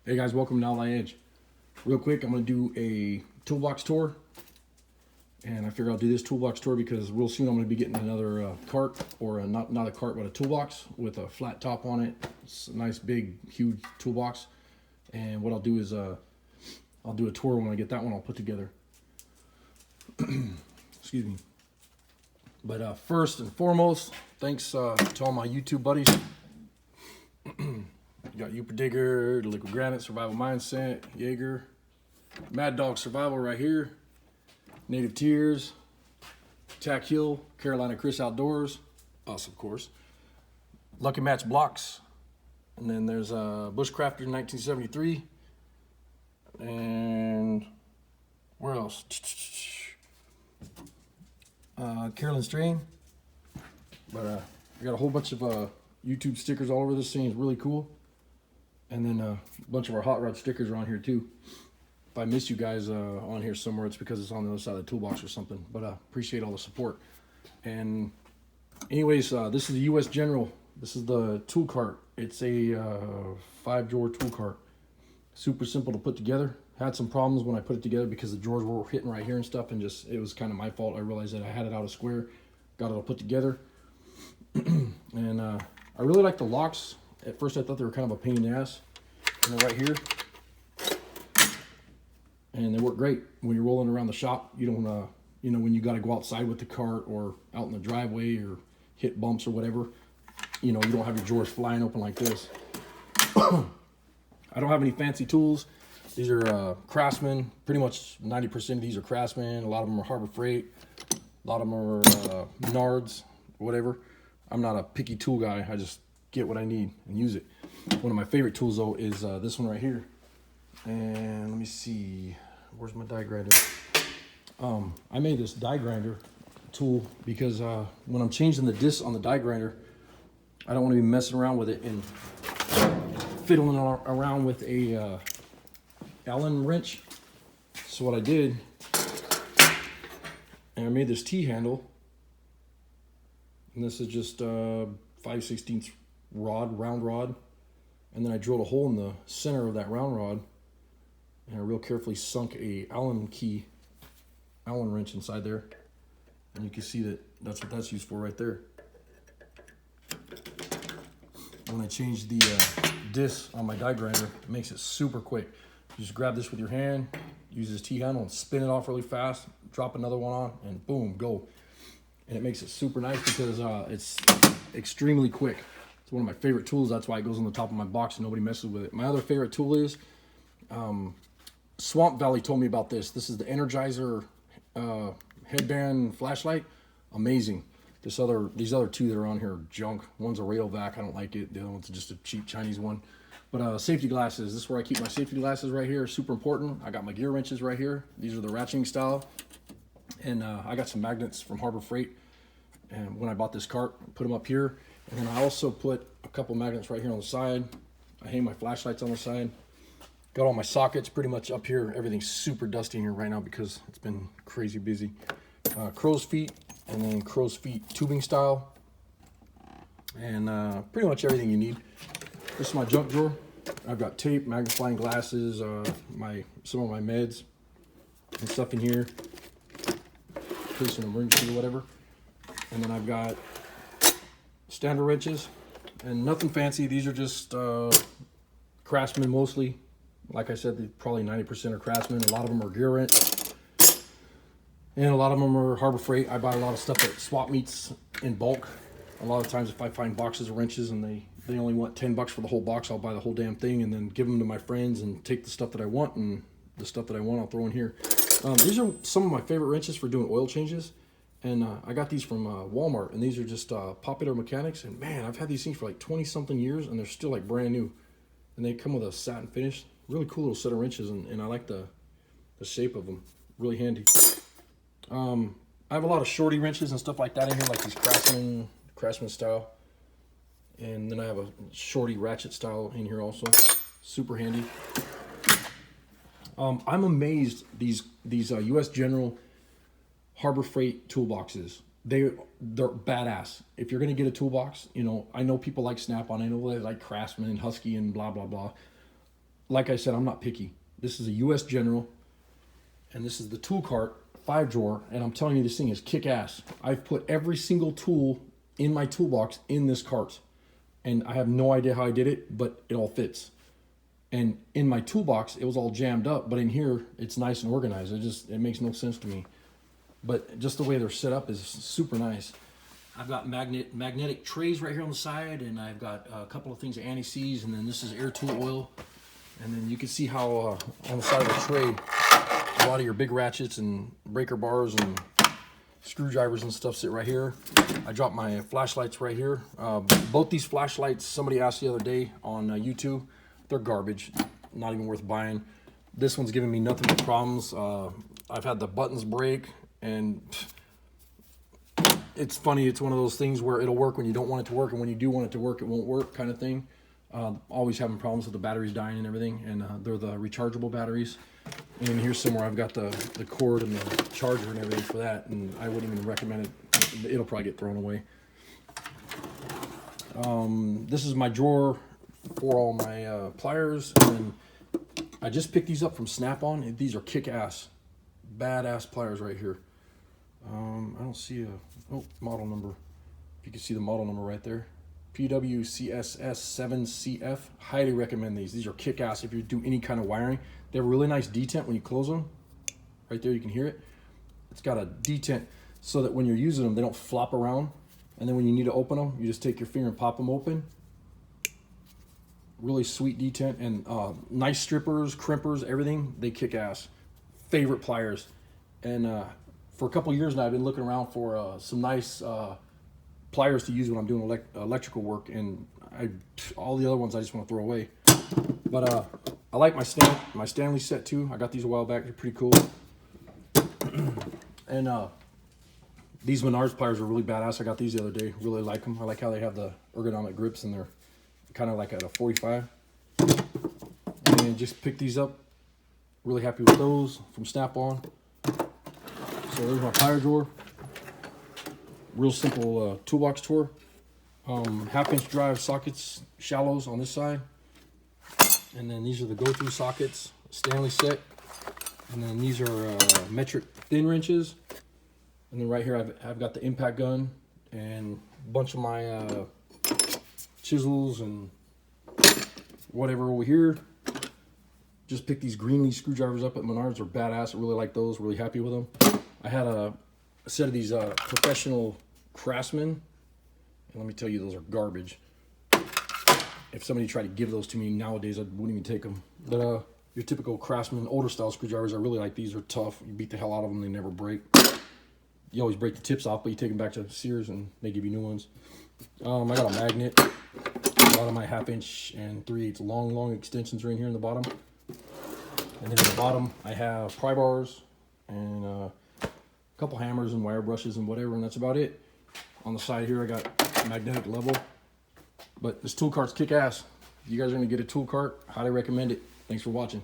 Hey guys, welcome to Outline Edge. Real quick, I'm going to do a toolbox tour. And I figure I'll do this toolbox tour because real soon I'm going to be getting another cart, or not a cart, but a toolbox with a flat top on it. It's a nice, big, huge toolbox. And what I'll do is I'll do a tour when I get that one all put together. Excuse me. But first and foremost, thanks to all my YouTube buddies. You got Uper Digger, the Liquid Granite, Survival Mindset, Jaeger, Mad Dog Survival right here, Native Tears, Tack Hill, Carolina Chris Outdoors, us of course, Lucky Match Blocks, and then there's Bushcrafter 1973, and where else? Carolyn Strain. But I got a whole bunch of YouTube stickers all over this thing. It's really cool. And then a bunch of our hot rod stickers are on here too. If I miss you guys on here somewhere, it's because it's on the other side of the toolbox or something. But appreciate all the support. And anyways, this is the US General. This is the tool cart. It's a 5-drawer tool cart. Super simple to put together. Had some problems when I put it together because the drawers were hitting right here and stuff, and just it was kind of my fault. I realized that I had it out of square, got it all put together. And I really like the locks. At first I thought they were kind of a pain in the ass. And they're right here. And they work great when you're rolling around the shop. You don't, you know, when you got to go outside with the cart or out in the driveway or hit bumps or whatever, you know, you don't have your drawers flying open like this. I don't have any fancy tools. These are Craftsman. Pretty much 90% of these are Craftsman. A lot of them are Harbor Freight. A lot of them are Menards, whatever. I'm not a picky tool guy. I just get what I need and use it. One of my favorite tools though is this one right here. And let me see, where's my die grinder? I made this die grinder tool because when I'm changing the disc on the die grinder, I don't want to be messing around with it and fiddling around with a Allen wrench. So what I did, and I made this T-handle, and this is just 5/16 rod, round rod, and then I drilled a hole in the center of that round rod, and I real carefully sunk a Allen wrench inside there, and you can see that that's what that's used for right there. When I change the disc on my die grinder, it makes it super quick. You just grab this with your hand, use this T-handle and spin it off really fast, drop another one on, and boom, go. And it makes it super nice because it's extremely quick. It's one of my favorite tools. That's why it goes on the top of my box and nobody messes with it. My other favorite tool is, Swamp Valley told me about this. This is the Energizer headband flashlight. Amazing. These other two that are on here are junk. One's a Rayovac. I don't like it. The other one's just a cheap Chinese one. But safety glasses. This is where I keep my safety glasses right here. Super important. I got my gear wrenches right here. These are the ratcheting style. And I got some magnets from Harbor Freight. And when I bought this cart, I put them up here. And then I also put a couple magnets right here on the side. I hang my flashlights on the side. Got all my sockets pretty much up here. Everything's super dusty in here right now because it's been crazy busy. Crow's feet, and then crow's feet tubing style. And pretty much everything you need. This is my junk drawer. I've got tape, magnifying glasses, some of my meds and stuff in here. In case of an emergency or whatever. And then I've got standard wrenches, and nothing fancy. These are just Craftsman mostly. Like I said, probably 90% are Craftsman. A lot of them are gear wrench, and a lot of them are Harbor Freight. I buy a lot of stuff at swap meets in bulk. A lot of times if I find boxes of wrenches and they only want $10 for the whole box, I'll buy the whole damn thing and then give them to my friends and take the stuff that I want, and the stuff that I want I'll throw in here. These are some of my favorite wrenches for doing oil changes. And I got these from Walmart, and these are just Popular Mechanics. And man, I've had these things for like 20-something years, and they're still like brand new. And they come with a satin finish. Really cool little set of wrenches, and I like the shape of them. Really handy. I have a lot of shorty wrenches and stuff like that in here, like these Craftsman style. And then I have a shorty ratchet style in here also. Super handy. I'm amazed these US General Harbor Freight toolboxes. They're badass. If you're gonna get a toolbox, you know, I know people like Snap-on, I know they like Craftsman and Husky and blah blah blah. like I said, I'm not picky. This is a US General, and this is the tool cart 5-drawer, and I'm telling you, this thing is kick-ass. I've put every single tool in my toolbox in this cart, and I have no idea how I did it, but it all fits. And in my toolbox, it was all jammed up, but in here, it's nice and organized. It makes no sense to me. But just the way they're set up is super nice. I've got magnetic trays right here on the side, and I've got a couple of things of anti-seize, and then this is air tool oil. And then you can see how on the side of the tray, a lot of your big ratchets and breaker bars and screwdrivers and stuff sit right here. I dropped my flashlights right here. Both these flashlights, somebody asked the other day on YouTube, they're garbage, not even worth buying. This one's giving me nothing but problems. I've had the buttons break, and it's funny. It's one of those things where it'll work when you don't want it to work, and when you do want it to work, it won't work, kind of thing. Always having problems with the batteries dying and everything, and they're the rechargeable batteries. And here's somewhere I've got the cord and the charger and everything for that, and I wouldn't even recommend it. It'll probably get thrown away. This is my drawer for all my pliers, and I just picked these up from Snap-on. These are kick-ass, badass pliers right here. I don't see a model number. If you can see the model number right there, PWCSS7CF. Highly recommend these. These are kick-ass if you do any kind of wiring. They have a really nice detent when you close them. Right there, you can hear it. It's got a detent so that when you're using them, they don't flop around. And then when you need to open them, you just take your finger and pop them open. Really sweet detent, and nice strippers, crimpers, everything. They kick ass. Favorite pliers. And for a couple years now, I've been looking around for some nice pliers to use when I'm doing electrical work, and all the other ones I just want to throw away. But I like my Stanley set too. I got these a while back. They're pretty cool. And these Menards pliers are really badass. I got these the other day. Really like them. I like how they have the ergonomic grips, and they're kind of like at a 45. And just picked these up. Really happy with those from Snap-on. So there's my plier drawer. Real simple toolbox tour. 1/2-inch drive sockets, shallows on this side. And then these are the go-through sockets, Stanley set. And then these are metric thin wrenches. And then right here I've got the impact gun and a bunch of my chisels and whatever over here. Just picked these Greenlee screwdrivers up at Menards. They're badass. I really like those. Really happy with them. I had a set of these professional Craftsman, and let me tell you, those are garbage. If somebody tried to give those to me nowadays, I wouldn't even take them. But your typical Craftsman older style screwdrivers, I really like these. They're tough. You beat the hell out of them. They never break. You always break the tips off, but you take them back to Sears and they give you new ones. I got a magnet. A lot of my 1/2-inch and 3/8 long extensions are in here in the bottom. And then at the bottom, I have pry bars and a couple hammers and wire brushes and whatever, and that's about it. On the side here, I got magnetic level. But this tool cart's kick ass. If you guys are gonna get a tool cart, highly recommend it. Thanks for watching.